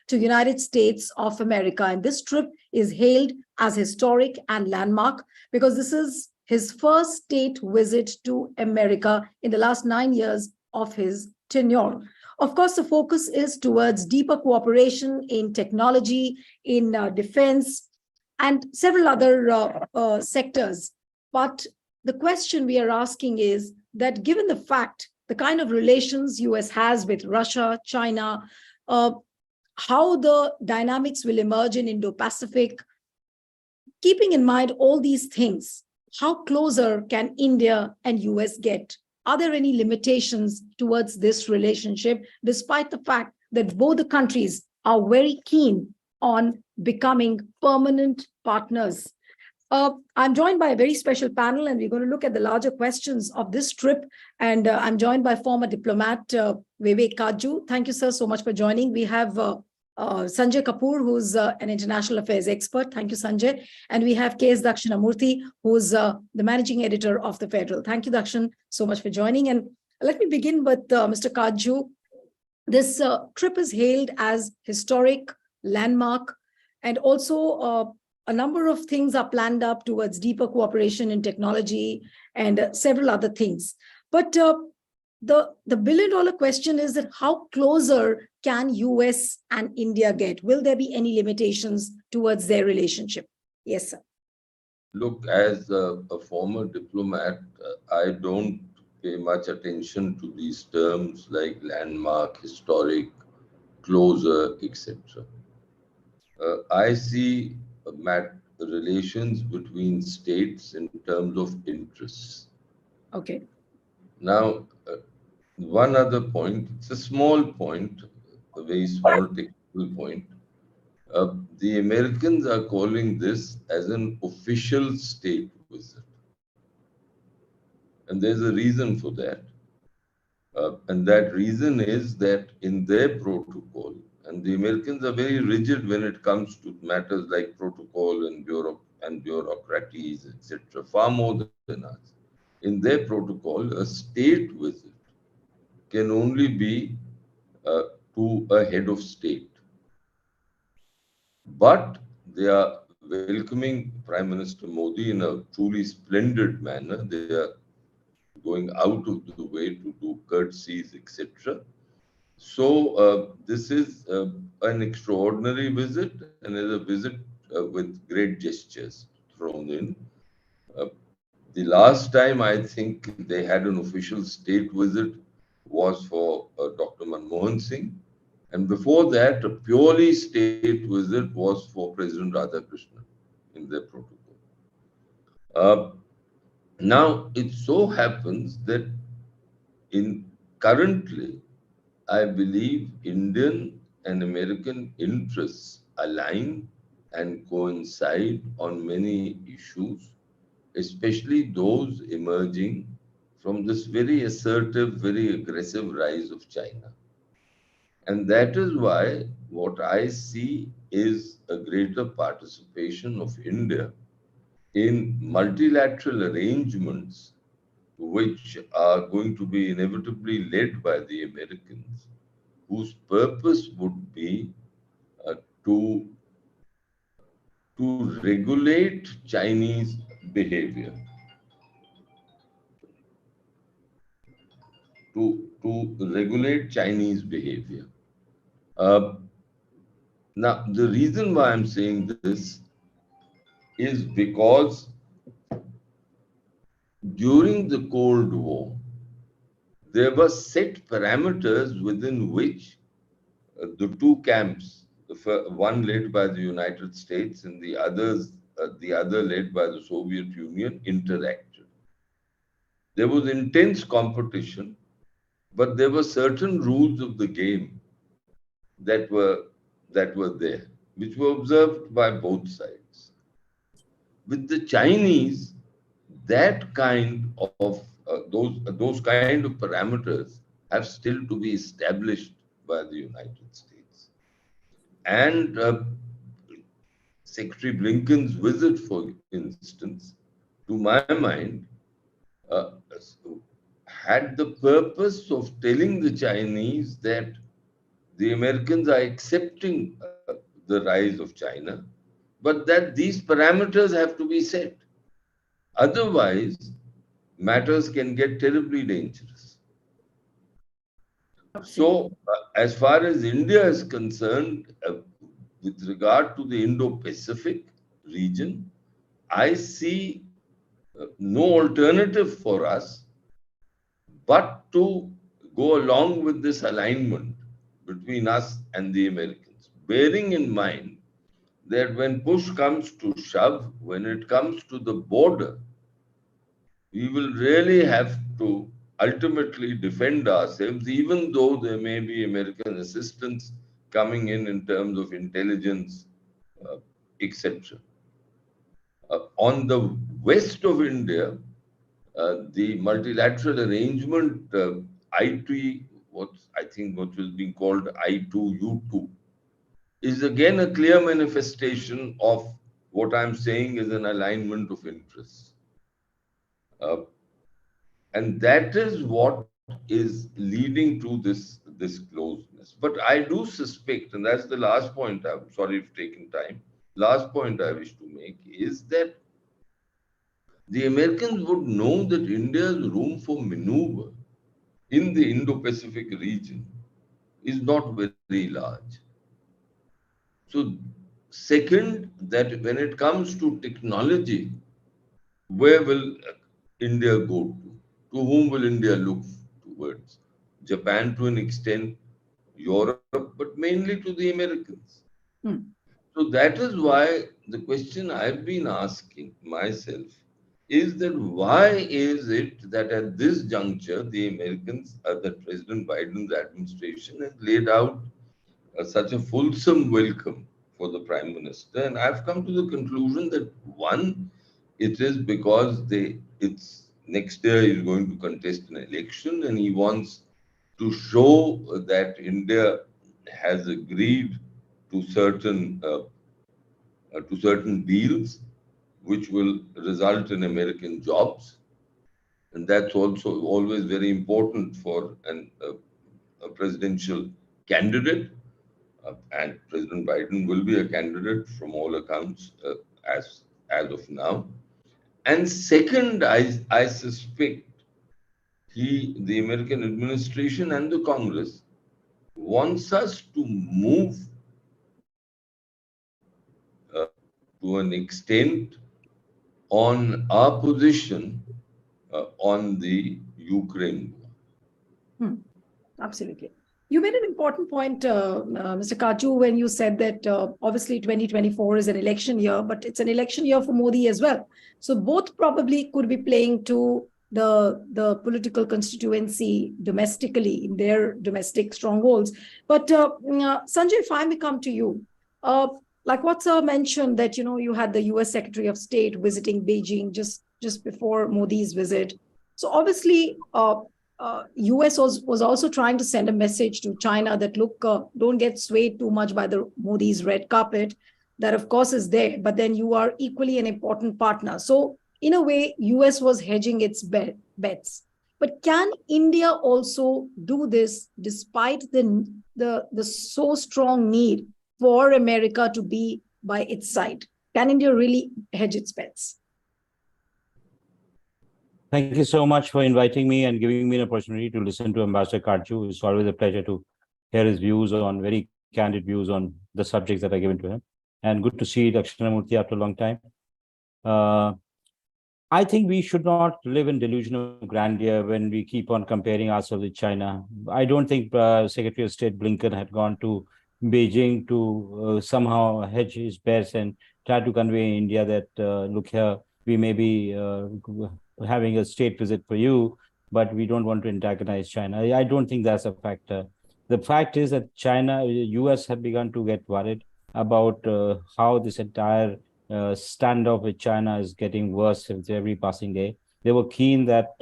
to United States of America. And this trip is hailed as historic and landmark because this is his first state visit to America in the last 9 years of his tenure. Of course, the focus is towards deeper cooperation in technology, in defense, and several other sectors. But the question we are asking is that given the fact, the kind of relations US has with Russia, China, how the dynamics will emerge in Indo-Pacific, keeping in mind all these things, how closer can India and US get? Are there any limitations towards this relationship, despite the fact that both the countries are very keen on becoming permanent partners? I'm joined by a very special panel, and we're going to look at the larger questions of this trip. And I'm joined by former diplomat Vivek Kaju. Thank you, sir, so much for joining. We have Sanjay Kapoor, who's an international affairs expert. Thank you, Sanjay. And we have K.S. Dakshinamurthy, who's the managing editor of The Federal. Thank you, Dakshin, so much for joining. And let me begin with Mr. Kaju. This trip is hailed as historic, landmark, and also a number of things are planned up towards deeper cooperation in technology and several other things. But the billion-dollar question is that how closer can US and India get? Will there be any limitations towards their relationship? Yes, sir. Look, as a former diplomat, I don't pay much attention to these terms like landmark, historic, closer, etc. I see relations between states in terms of interests. Okay. Now, one other point, it's a small point, a very small technical point. The Americans are calling this as an official state visit. And there's a reason for that. And that reason is that in their protocol, and the Americans are very rigid when it comes to matters like protocol and bureaucracies, etc., far more than us. In their protocol, a state visit can only be to a head of state. But they are welcoming Prime Minister Modi in a truly splendid manner. They are going out of the way to do courtesies, etc. So this is an extraordinary visit and is a visit with great gestures thrown in. The last time I think they had an official state visit was for Dr. Manmohan Singh. And before that, a purely state visit was for President Radhakrishnan in their protocol. Now, it so happens that currently, I believe Indian and American interests align and coincide on many issues, especially those emerging from this very assertive, very aggressive rise of China. And that is why what I see is a greater participation of India in multilateral arrangements which are going to be inevitably led by the Americans, whose purpose would be to regulate Chinese behavior, to regulate Chinese behavior. Now, the reason why I'm saying this is because during the Cold War, there were set parameters within which the two camps, one led by the United States and the other led by the Soviet Union, interacted. There was intense competition, but there were certain rules of the game that were there, which were observed by both sides. With the Chinese, that kind of those kind of parameters have still to be established by the United States. And Secretary Blinken's visit, for instance, to my mind, had the purpose of telling the Chinese that the Americans are accepting the rise of China, but that these parameters have to be set. Otherwise, matters can get terribly dangerous. Absolutely. So, as far as India is concerned, with regard to the Indo-Pacific region, I see no alternative for us but to go along with this alignment between us and the Americans, bearing in mind that when push comes to shove, when it comes to the border, we will really have to ultimately defend ourselves, even though there may be American assistance coming in terms of intelligence, uh, etc. On the west of India, the multilateral arrangement, I2, what I think what was being called I2U2, is again a clear manifestation of what I'm saying is an alignment of interests. Uh, and that is what is leading to this closeness. But I do suspect, and that's the last point, I'm sorry for taking time, last point I wish to make is that the Americans would know that India's room for maneuver in the Indo-Pacific region is not very large. So, second, that when it comes to technology, where will India go to? To whom will India look towards? Japan to an extent, Europe, but mainly to the Americans. Hmm. So that is why the question I've been asking myself is that why is it that at this juncture the Americans, that President Biden's administration has laid out such a fulsome welcome for the Prime Minister? And I've come to the conclusion that one, it is because it's next year he's going to contest an election and he wants to show that India has agreed to certain deals which will result in American jobs, and that's also always very important for a presidential candidate. And President Biden will be a candidate from all accounts as of now. And second, I suspect the American administration and the Congress wants us to move to an extent on our position on the Ukraine war. Hmm. Absolutely. You made an important point, Mr. Kaju, when you said that obviously 2024 is an election year, but it's an election year for Modi as well. So both probably could be playing to the political constituency domestically in their domestic strongholds. But Sanjay, if I may come to you, uh, like what sir mentioned that you had the U.S. Secretary of State visiting Beijing just before Modi's visit. So obviously, US was also trying to send a message to China that look, don't get swayed too much by the Modi's red carpet. That of course is there, but then you are equally an important partner. So in a way, US was hedging its bets. But can India also do this despite the so strong need for America to be by its side? Can India really hedge its bets? Thank you so much for inviting me and giving me an opportunity to listen to Ambassador Karchu. It's always a pleasure to hear his views on very candid views on the subjects that are given to him. And good to see Dakshinamurthy after a long time. Uh, I think we should not live in delusion of grandeur when we keep on comparing ourselves with China. I don't think Secretary of State Blinken had gone to Beijing to somehow hedge his bets and try to convey India that, look here, we may be having a state visit for you, but we don't want to antagonize China. I don't think that's a factor. The fact is that China, US have begun to get worried about how this entire standoff with China is getting worse with every passing day. They were keen that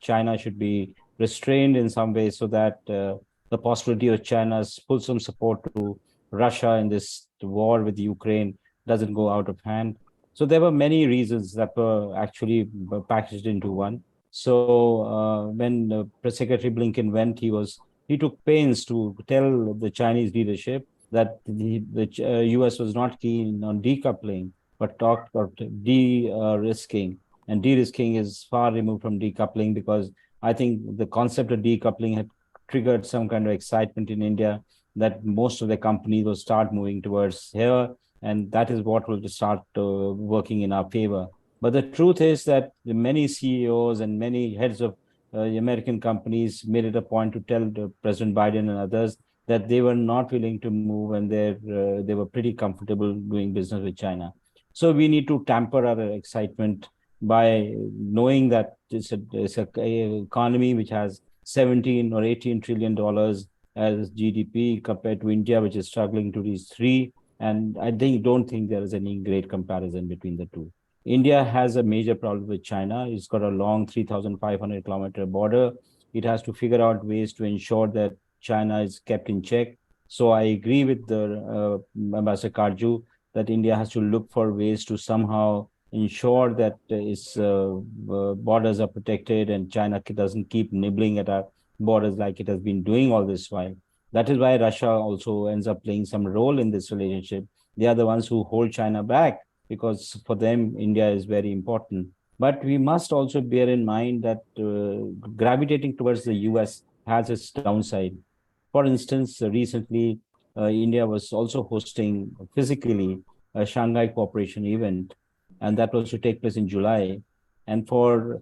China should be restrained in some way so that the possibility of China's fulsome support to Russia in this war with Ukraine doesn't go out of hand. So there were many reasons that were actually packaged into one. So when Secretary Blinken went, he he took pains to tell the Chinese leadership that the US was not keen on decoupling, but talked about de-risking. And de-risking is far removed from decoupling, because I think the concept of decoupling had triggered some kind of excitement in India that most of the companies will start moving towards here, and that is what will start working in our favor. But the truth is that many CEOs and many heads of American companies made it a point to tell President Biden and others that they were not willing to move, and they were pretty comfortable doing business with China. So we need to tamper our excitement by knowing that it's a economy which has 17 or 18 trillion dollars as GDP compared to India, which is struggling to reach 3. And I don't think there is any great comparison between the two. India has a major problem with China. It's got a long 3,500-kilometer border. It has to figure out ways to ensure that China is kept in check. So I agree with the Ambassador Karju that India has to look for ways to somehow ensure that its borders are protected and China doesn't keep nibbling at our borders like it has been doing all this while. That is why Russia also ends up playing some role in this relationship. They are the ones who hold China back, because for them, India is very important. But we must also bear in mind that gravitating towards the US has its downside. For instance, recently, India was also hosting physically a Shanghai Cooperation event, and that was to take place in July. And for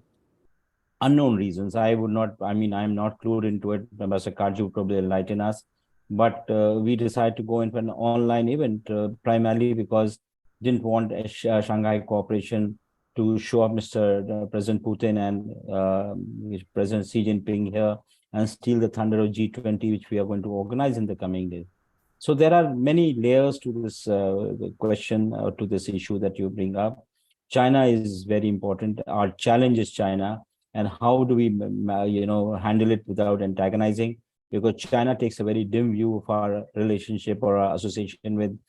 unknown reasons, I'm not clued into it. Ambassador Karji would probably enlighten us. But we decided to go into an online event primarily because didn't want Shanghai Cooperation to show up Mr. President Putin and President Xi Jinping here and steal the thunder of G20, which we are going to organize in the coming days. So there are many layers to this question, to this issue that you bring up. China is very important. Our challenge is China, and how do we, handle it without antagonizing? Because China takes a very dim view of our relationship or our association with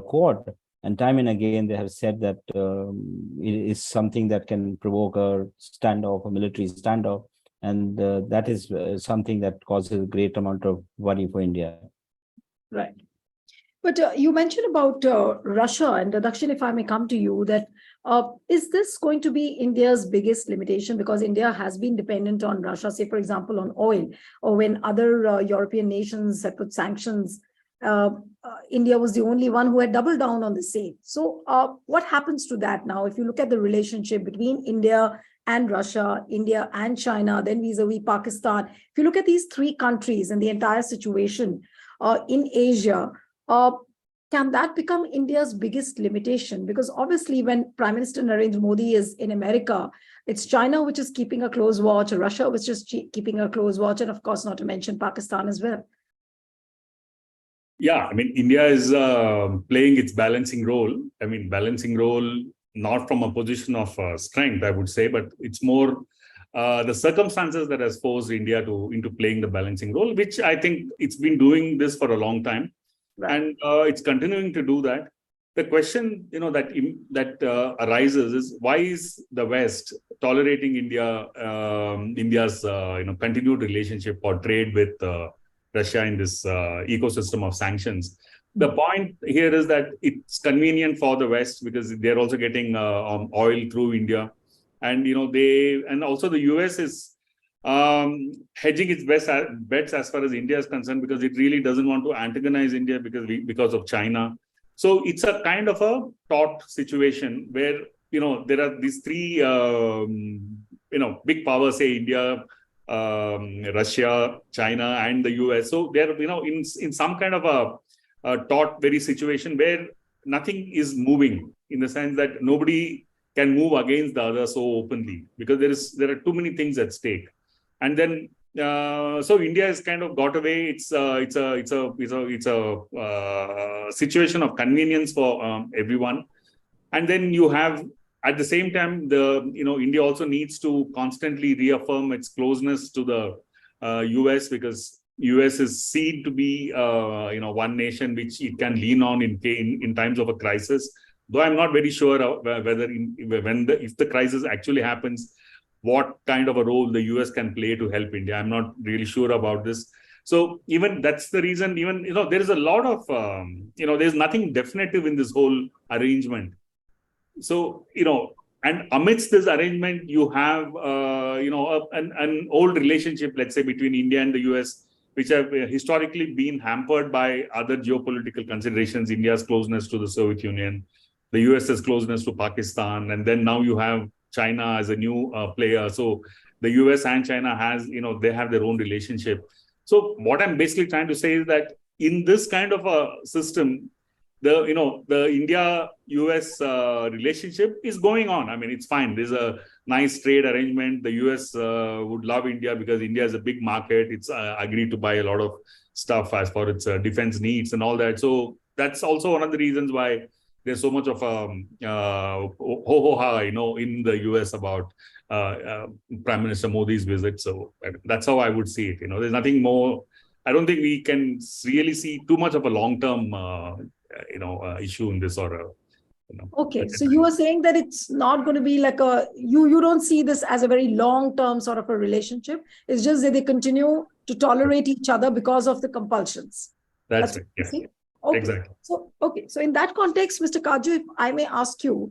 Quad. And time and again, they have said that it is something that can provoke a standoff, a military standoff. And that is something that causes a great amount of worry for India. Right. But you mentioned about Russia, and Dakshin, if I may come to you, that is this going to be India's biggest limitation? Because India has been dependent on Russia, say, for example, on oil, or when other European nations had put sanctions, India was the only one who had doubled down on the same. So what happens to that now? If you look at the relationship between India and Russia, India and China, then vis-a-vis Pakistan, if you look at these three countries and the entire situation in Asia, can that become India's biggest limitation? Because obviously, when Prime Minister Narendra Modi is in America, it's China which is keeping a close watch, Russia which is keeping a close watch, and of course, not to mention Pakistan as well. Yeah, I mean, India is playing its balancing role. I mean, balancing role not from a position of strength, I would say, but it's more the circumstances that has forced India into playing the balancing role, which I think it's been doing this for a long time. Right. And it's continuing to do that. The question, that arises is, why is the West tolerating India's continued relationship or trade with Russia in this ecosystem of sanctions? The point here is that it's convenient for the West because they're also getting oil through India, and also the US is hedging its bets as far as India is concerned, because it really doesn't want to antagonize India because of China. So it's a kind of a taut situation where there are these three big powers, say India, Russia, China, and the US. So they're in some kind of a taut very situation where nothing is moving, in the sense that nobody can move against the other so openly, because there are too many things at stake. And then so India has kind of got away. It's a situation of convenience for everyone. And then you have, at the same time, India also needs to constantly reaffirm its closeness to the US, because US is seen to be one nation which it can lean on in times of a crisis. Though I'm not very sure whether if the crisis actually happens, what kind of a role the US can play to help India. I'm not really sure about this. So even that's the reason, even, there is a lot of, there's nothing definitive in this whole arrangement. So, and amidst this arrangement, you have, an old relationship, let's say, between India and the US, which have historically been hampered by other geopolitical considerations, India's closeness to the Soviet Union, the US's closeness to Pakistan, and then now you have China as a new player. So the US and China they have their own relationship. So what I'm basically trying to say is that in this kind of a system, the India-US relationship is going on. I mean, it's fine. There's a nice trade arrangement. The US would love India because India is a big market. It's agreed to buy a lot of stuff as for its defense needs and all that. So that's also one of the reasons why there's so much of ho-ho-ha, in the US about Prime Minister Modi's visit. So that's how I would see it. There's nothing more. I don't think we can really see too much of a long-term issue in this, or Okay, so you were saying that it's not going to be like you don't see this as a very long-term sort of a relationship. It's just that they continue to tolerate each other because of the compulsions. That's right. Yeah. Okay. Exactly. So in that context, Mr. Kaju, if I may ask you,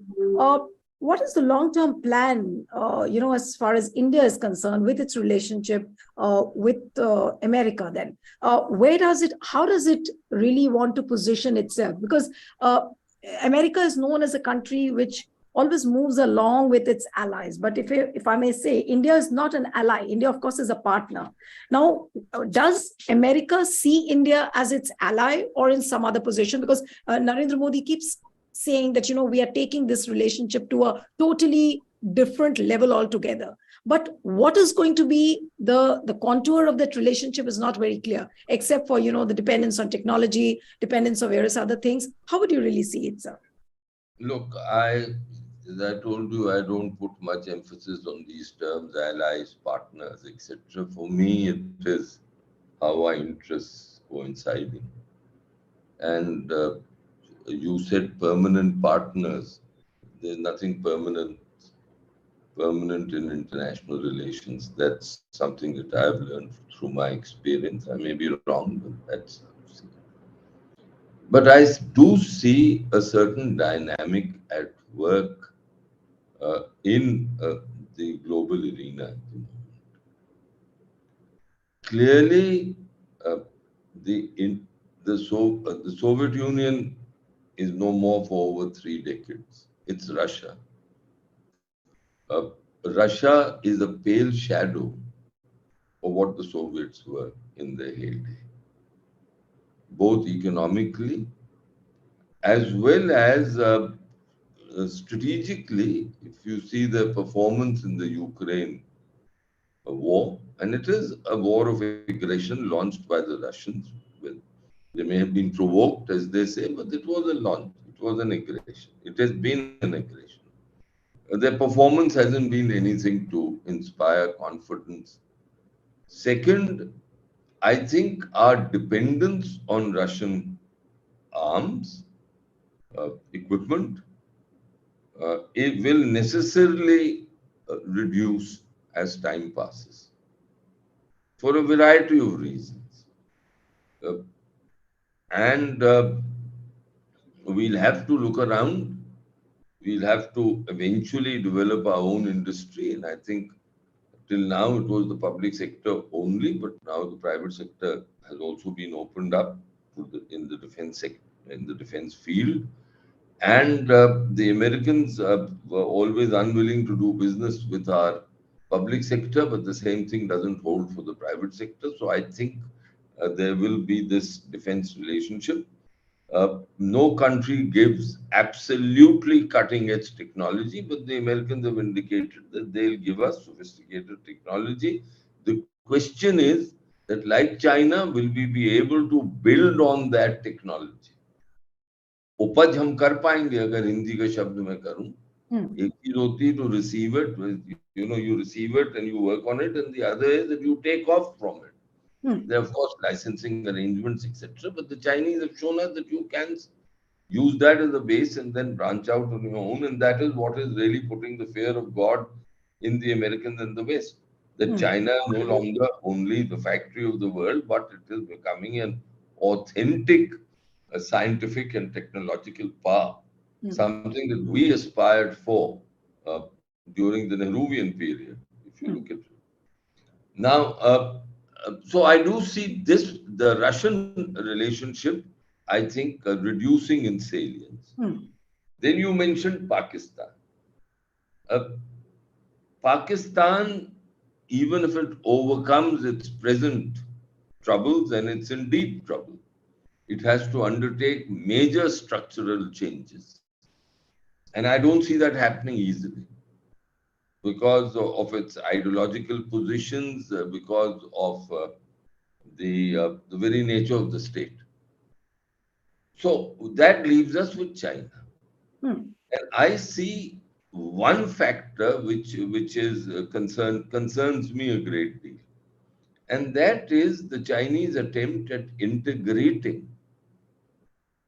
what is the long-term plan, as far as India is concerned, with its relationship with America then? How does it really want to position itself? Because America is known as a country which always moves along with its allies. But if I may say, India is not an ally. India, of course, is a partner. Now, does America see India as its ally or in some other position? Because Narendra Modi keeps saying that, we are taking this relationship to a totally different level altogether. But what is going to be the contour of that relationship is not very clear, except for, the dependence on technology, dependence of various other things. How would you really see it, sir? Look, as I told you, I don't put much emphasis on these terms, allies, partners, etc. For me, it is how our interests coinciding. And you said permanent partners. There's nothing permanent in international relations. That's something that I've learned through my experience. I may be wrong, but that's. But I do see a certain dynamic at work in the global arena. Clearly, the Soviet Union is no more for over 3 decades. It's Russia. Russia is a pale shadow of what the Soviets were in their heyday, both economically as well as strategically. If you see the performance in the Ukraine war, and it is a war of aggression launched by the Russians. They may have been provoked, as they say, but it was a launch. It was an aggression. It has been an aggression. Their performance hasn't been anything to inspire confidence. Second, I think our dependence on Russian arms, equipment, it will necessarily reduce as time passes for a variety of reasons. And we'll have to look around. We'll have to eventually develop our own industry. And I think till now it was the public sector only, but now the private sector has also been opened up in the defense sector, in the defense field. And the Americans were always unwilling to do business with our public sector, but the same thing doesn't hold for the private sector. So I think there will be this defense relationship. No country gives absolutely cutting edge technology, but the Americans have indicated that they'll give us sophisticated technology. The question is that, like China, will we be able to build on that technology? उपज हम कर पाएंगे अगर हिंदी का शब्द मैं करूं. एक चीज होती है to receive it, you receive it and you work on it, and the other is that you take off from it. There are, of course, licensing arrangements, etc. But the Chinese have shown us that you can use that as a base and then branch out on your own. And that is what is really putting the fear of God in the Americans and the West. that Hmm. China is no longer only the factory of the world, but it is becoming an authentic scientific and technological power, Hmm. something that we aspired for uh, during the Nehruvian period, if you Hmm. look at it. Now, so I do see this, the Russian relationship, I think, reducing in salience. Hmm. Then you mentioned Pakistan. Uh, Pakistan, even if it overcomes its present troubles, and it's in deep trouble, it has to undertake major structural changes. And I don't see that happening easily because of its ideological positions, because of the very nature of the state. So that leaves us with China. Hmm. And I see one factor which is concerns me a great deal, and that is the Chinese attempt at integrating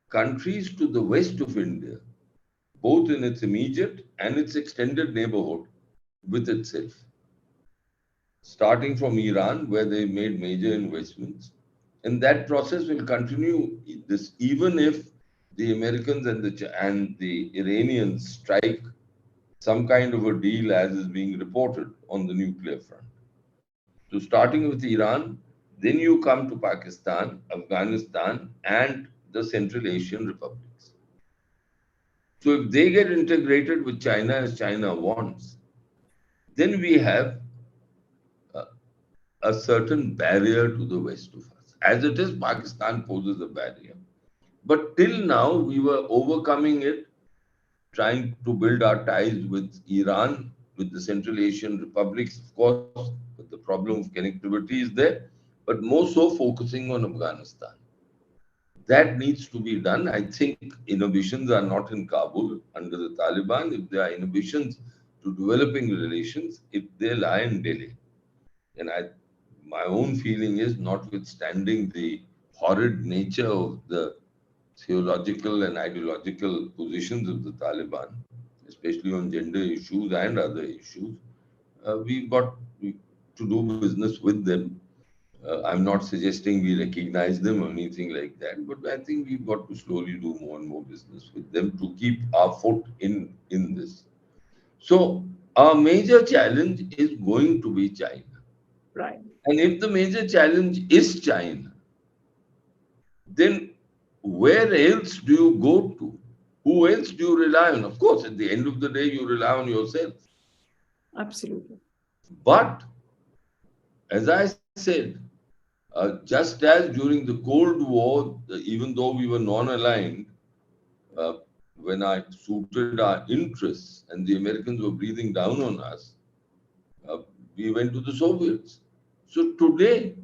countries to the west of India, both in its immediate and its extended neighborhood, with itself. Starting from Iran, where they made major investments. And that process will continue this even if the Americans and the Iranians strike some kind of a deal as is being reported on the nuclear front. So starting with Iran, then you come to Pakistan, Afghanistan, and the Central Asian republics. So if they get integrated with China as China wants, then we have uh, a certain barrier to the west of us. As it is, Pakistan poses a barrier. But till now, we were overcoming it, trying to build our ties with Iran, with the Central Asian republics, of course, but the problem of connectivity is there, but more so focusing on Afghanistan. That needs to be done. I think inhibitions are not in Kabul under the Taliban. If there are inhibitions to developing relations, they lie in Delhi. And my own feeling is, notwithstanding the horrid nature of the theological and ideological positions of the Taliban, especially on gender issues and other issues, we've got to do business with them. I'm not suggesting we recognize them or anything like that, but I think we've got to slowly do more and more business with them to keep our foot in this. So our major challenge is going to be China. Right. And if the major challenge is China, then where else do you go to? Who else do you rely on? Of course, at the end of the day, you rely on yourself. Absolutely. But as I said, just as during the Cold War, even though we were non-aligned, uh, when I suited our interests and the Americans were breathing down on us, uh, we went to the Soviets. So today,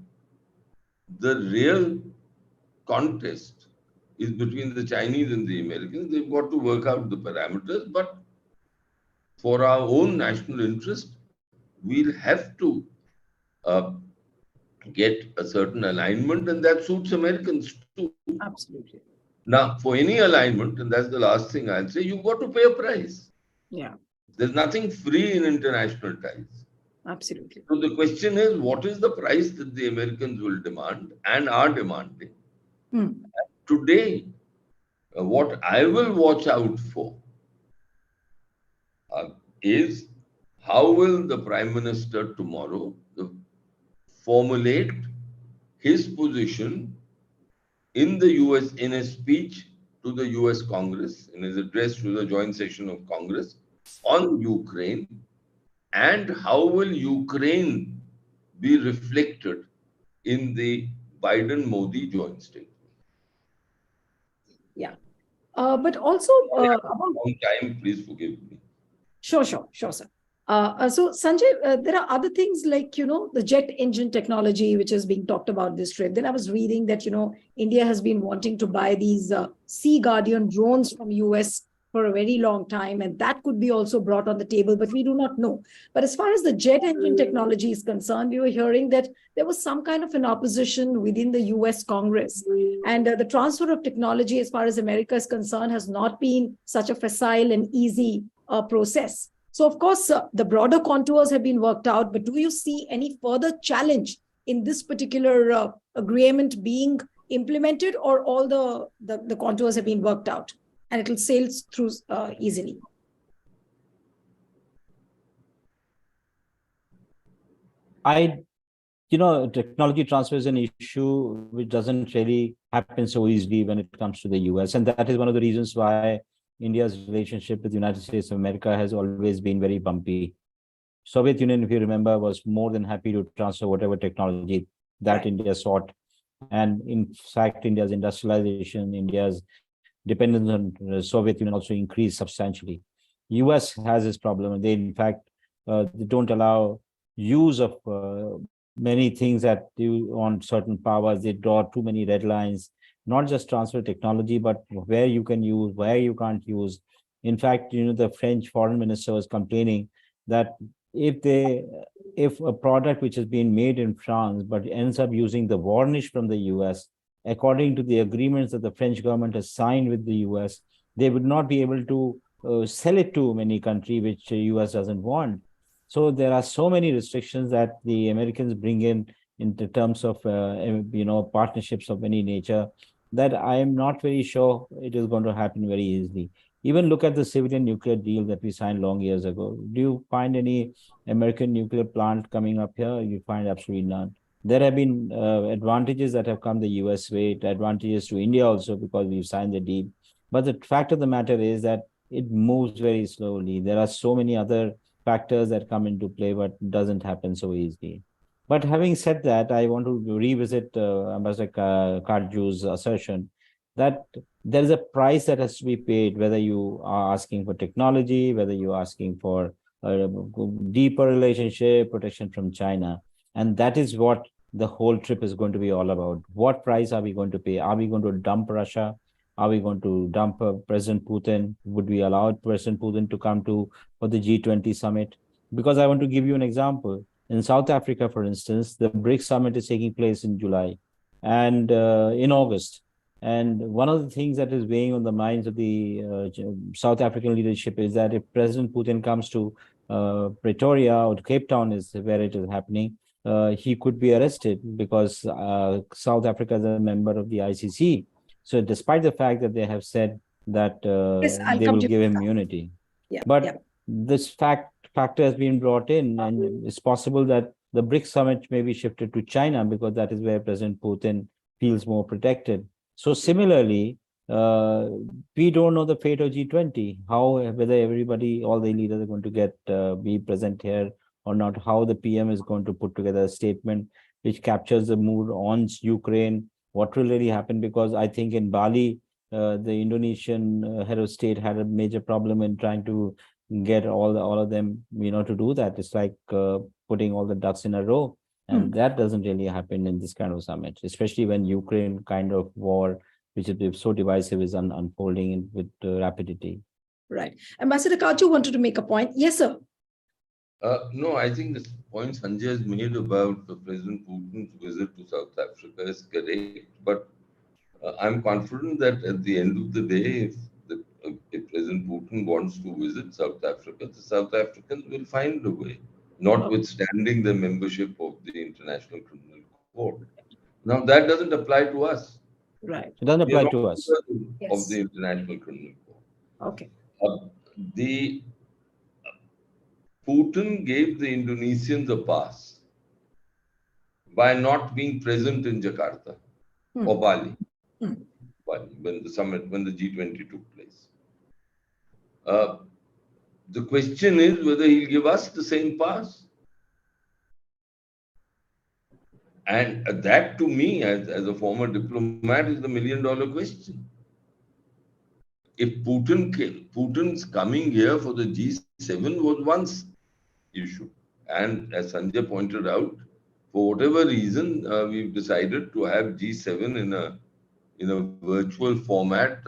the real contest is between the Chinese and the Americans. They've got to work out the parameters, but for our own national interest, we'll have to uh, get a certain alignment, and that suits Americans too. Absolutely. Now, for any alignment, and that's the last thing I'll say, you've got to pay a price. Yeah. There's nothing free in international ties. Absolutely. So the question is, what is the price that the Americans will demand and are demanding? Hmm. Today, what I will watch out for is how will the Prime Minister tomorrow formulate his position in the US, in a speech to the US Congress, in his address to the joint session of Congress on Ukraine, and how will Ukraine be reflected in the Biden-Modi joint statement? Yeah. But also, about On time, please forgive me. Sure, sir. So Sanjay, there are other things like, the jet engine technology, which is being talked about this trip. Then I was reading that, India has been wanting to buy these Sea Guardian drones from US for a very long time, and that could be also brought on the table, but we do not know. But as far as the jet engine technology is concerned, we were hearing that there was some kind of an opposition within the US Congress. And the transfer of technology, as far as America is concerned, has not been such a facile and easy process. So, of course, the broader contours have been worked out, but do you see any further challenge in this particular agreement being implemented, or all the contours have been worked out and it will sail through easily? Technology transfer is an issue which doesn't really happen so easily when it comes to the US. And that is one of the reasons why India's relationship with the United States of America has always been very bumpy. Soviet Union, if you remember, was more than happy to transfer whatever technology that Right. India sought. And in fact, India's industrialization, India's dependence on the Soviet Union also increased substantially. US has this problem. They, in fact, they don't allow use of many things that do on certain powers. They draw too many red lines, not just transfer technology, but where you can use, where you can't use. In fact, the French foreign minister was complaining that if they if a product which has been made in France but ends up using the varnish from the US, according to the agreements that the French government has signed with the US, they would not be able to sell it to many country which US doesn't want. So there are so many restrictions that the Americans bring in the terms of partnerships of any nature, that I am not very sure it is going to happen very easily. Even look at the civilian nuclear deal that we signed long years ago. Do you find any American nuclear plant coming up here? You find absolutely none. There have been advantages that have come the US way, advantages to India also because we've signed the deal. But the fact of the matter is that it moves very slowly. There are so many other factors that come into play, but doesn't happen so easily. But having said that, I want to revisit Ambassador Karju's assertion that there is a price that has to be paid, whether you are asking for technology, whether you're asking for a deeper relationship, protection from China. And that is what the whole trip is going to be all about. What price are we going to pay? Are we going to dump Russia? Are we going to dump President Putin? Would we allow President Putin to come to for the G20 summit? Because I want to give you an example. In South Africa, for instance, the BRICS summit is taking place in July and in August. And one of the things that is weighing on the minds of the South African leadership is that if President Putin comes to Pretoria or Cape Town is where it is happening, he could be arrested because South Africa is a member of the ICC. So despite the fact that they have said that Yes, I'll they come will to give you. him immunity, Yeah, but yeah. this factor has been brought in, and it's possible that the BRICS summit may be shifted to China because that is where President Putin feels more protected. So similarly, we don't know the fate of G20, how whether everybody, all the leaders are going to get be present here or not, how the PM is going to put together a statement which captures the mood on Ukraine, what will really happen, because I think in Bali, the Indonesian head of state had a major problem in trying to get all of them, to do that. It's like putting all the ducks in a row. And that doesn't really happen in this kind of summit, especially when Ukraine kind of war, which is so divisive, is unfolding with rapidity. Right. Ambassador Kaju wanted to make a point. Yes, sir. No, I think the point Sanjay has made about President Putin's visit to South Africa is correct. But I'm confident that at the end of the day, if President Putin wants to visit South Africa, the South Africans will find a way, notwithstanding the membership of the International Criminal Court. Now, that doesn't apply to us. Right. It doesn't We are apply not to us. members of the International Criminal Court. Okay. The Putin gave the Indonesians a pass by not being present in Jakarta or Bali, when the summit, when the G20 took place. The question is whether he'll give us the same pass. And that, to me, as a former diplomat, is the $1 million question. If Putin's coming here for the G7 was once issue, and as Sanjay pointed out, for whatever reason, we've decided to have G7 in a virtual format,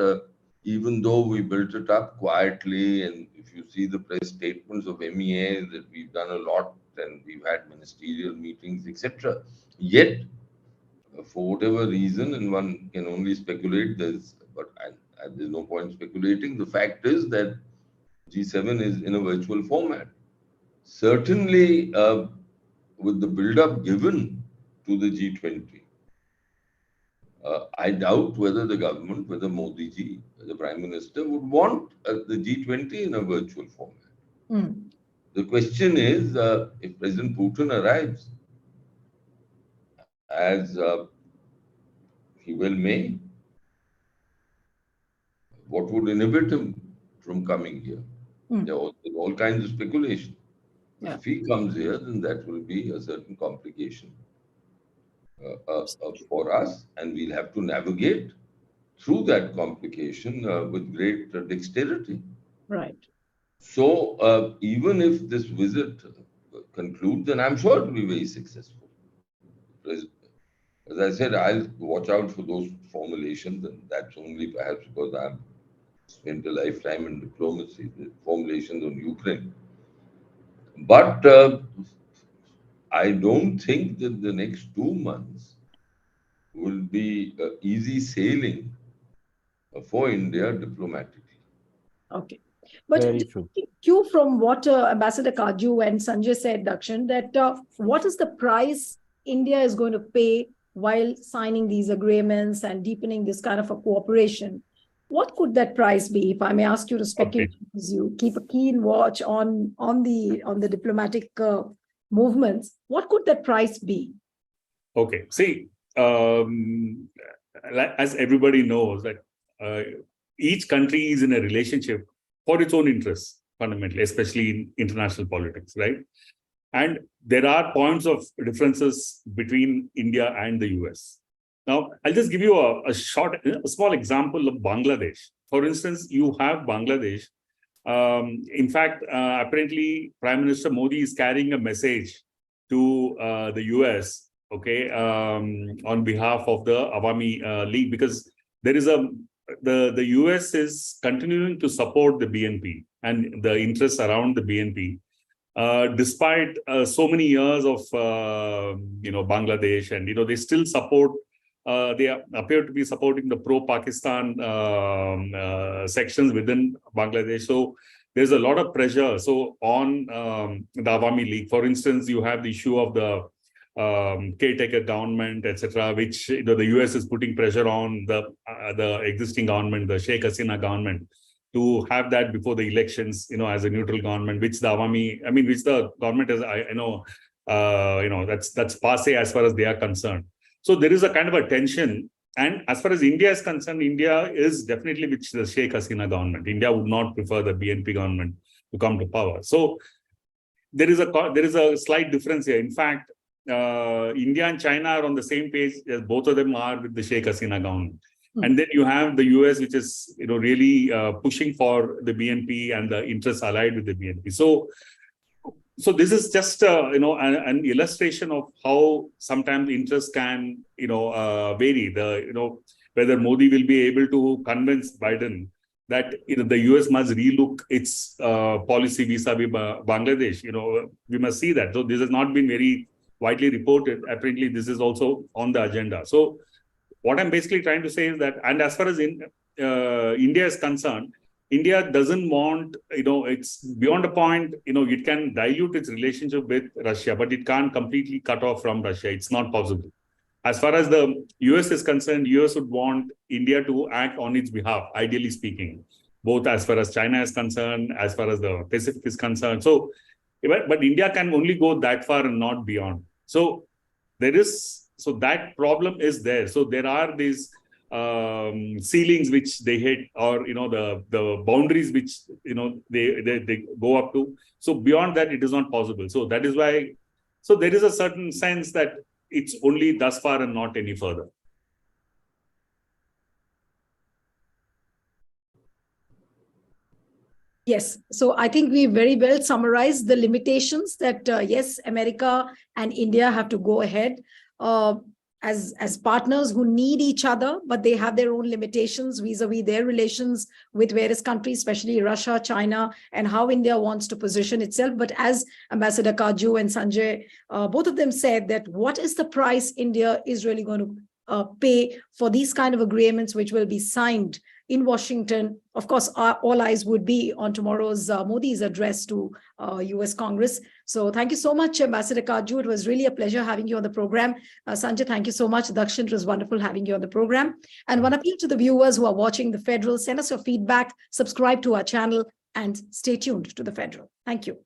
even though we built it up quietly. And if you see the press statements of MEA, that we've done a lot and we've had ministerial meetings, etc. Yet, for whatever reason, and one can only speculate, there's no point speculating. The fact is that G7 is in a virtual format. Certainly, with the build-up given to the G20, I doubt whether the government, whether Modi ji, the Prime Minister, would want the G20 in a virtual format. Mm. The question is, if President Putin arrives, as he well may, what would inhibit him from coming here? Mm. There are all kinds of speculation. But Yeah. if he comes here, then that will be a certain complication for us, and we'll have to navigate through that complication with great dexterity. Right. So, even if this visit concludes, then I'm sure it will be very successful. As I said, I'll watch out for those formulations, and that's only perhaps because I've spent a lifetime in diplomacy, the formulations on Ukraine. But I don't think that the next 2 months will be easy sailing for India diplomatically. Okay. But Very just true. cue from what Ambassador Kaju and Sanjay said, Dakshin, that what is the price India is going to pay while signing these agreements and deepening this kind of a cooperation? What could that price be? If I may ask you to speculate, because you keep a keen watch on the diplomatic movements, what could that price be? Okay. See, as everybody knows, that each country is in a relationship for its own interests, fundamentally, especially in international politics, right? And there are points of differences between India and the US. Now, I'll just give you a small example of Bangladesh. For instance, you have Bangladesh. In fact, apparently, Prime Minister Modi is carrying a message to the US, okay, on behalf of the Awami League, because there is the US is continuing to support the BNP and the interests around the BNP. Despite so many years of Bangladesh, and they still support. They appear to be supporting the pro-Pakistan sections within Bangladesh. So there's a lot of pressure. So on the Awami League, for instance, you have the issue of the caretaker government, etc., which the US is putting pressure on the existing government, the Sheikh Hasina government, to have that before the elections, as a neutral government, which the which the government is, that's passe as far as they are concerned. So there is a kind of a tension. And as far as India is concerned, India is definitely with the Sheikh Hasina government. India would not prefer the BNP government to come to power. So there is a slight difference here. In fact, India and China are on the same page, as both of them are with the Sheikh Hasina government. And then you have the US, which is really pushing for the BNP and the interests allied with the BNP. So this is just an illustration of how sometimes interests can vary. Whether Modi will be able to convince Biden that the US must relook its policy vis-a-vis Bangladesh. We must see that. So this has not been very widely reported. Apparently, this is also on the agenda. So what I'm basically trying to say is that, and as far as India is concerned, India doesn't want, it's beyond a point, it can dilute its relationship with Russia, but it can't completely cut off from Russia. It's not possible. As far as the US is concerned, US would want India to act on its behalf, ideally speaking, both as far as China is concerned, as far as the Pacific is concerned. So, but India can only go that far and not beyond. So that problem is there. So there are these ceilings which they hit, or the boundaries which they go up to. So beyond that, it is not possible. So that is why. So there is a certain sense that it's only thus far and not any further. Yes. So I think we very well summarized the limitations that, yes, America and India have to go ahead as partners who need each other, but they have their own limitations vis-a-vis their relations with various countries, especially Russia, China, and how India wants to position itself. But as Ambassador Kaju and Sanjay, both of them said that what is the price India is really going to pay for these kind of agreements, which will be signed in Washington. Of course, all eyes would be on tomorrow's Modi's address to US Congress. So thank you so much, Ambassador Kaju. It was really a pleasure having you on the program. Sanjay, thank you so much. Dakshin, it was wonderful having you on the program. And one appeal to the viewers who are watching The Federal, send us your feedback, subscribe to our channel, and stay tuned to The Federal. Thank you.